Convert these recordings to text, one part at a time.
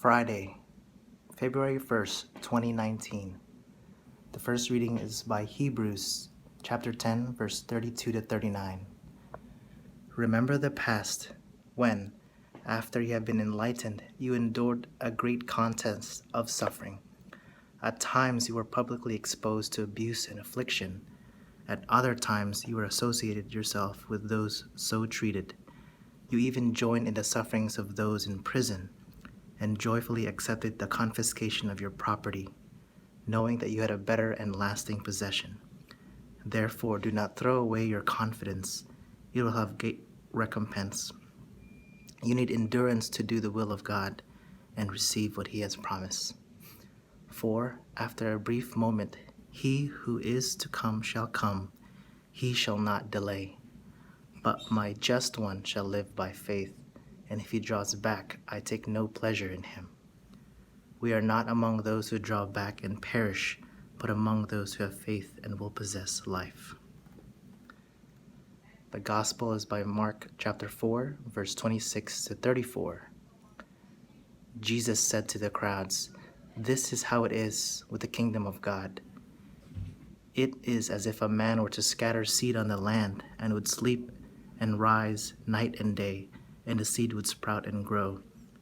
Friday, February 1st, 2019. The first reading is by Hebrews chapter 10, verse 32 to 39. Remember the past, when, after you have been enlightened, you endured a great contest of suffering. At times you were publicly exposed to abuse and affliction. At other times you were associated yourself with those so treated. You even joined in the sufferings of those in prison, and joyfully accepted the confiscation of your property, knowing that you had a better and lasting possession. Therefore, do not throw away your confidence. It will have great recompense. You need endurance to do the will of God and receive what He has promised. For, after a brief moment, He who is to come shall come. He shall not delay. But my just one shall live by faith, and if he draws back, I take no pleasure in him. We are not among those who draw back and perish, but among those who have faith and will possess life. The Gospel is by Mark chapter 4, verse 26 to 34. Jesus said to the crowds, "This is how it is with the kingdom of God. It is as if a man were to scatter seed on the land and would sleep and rise night and day, and the seed would sprout and grow.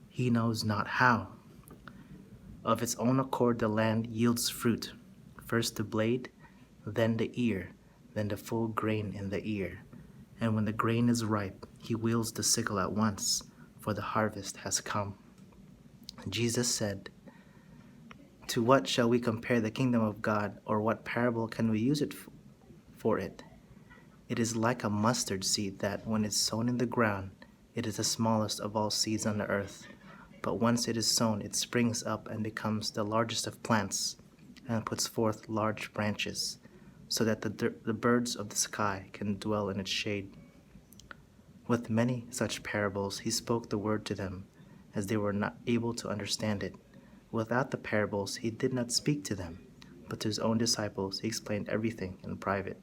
He knows not how. Of its own accord the land yields fruit, first the blade, then the ear, then the full grain in the ear. And when the grain is ripe, he wields the sickle at once, for the harvest has come." Jesus said, "To what shall we compare the kingdom of God, or what parable can we use it for it? It is like a mustard seed that, when it is sown in the ground, it is the smallest of all seeds on the earth. But once it is sown, it springs up and becomes the largest of plants, and puts forth large branches, so that the birds of the sky can dwell in its shade." With many such parables he spoke the word to them, as they were not able to understand it. Without the parables he did not speak to them, but to his own disciples he explained everything in private.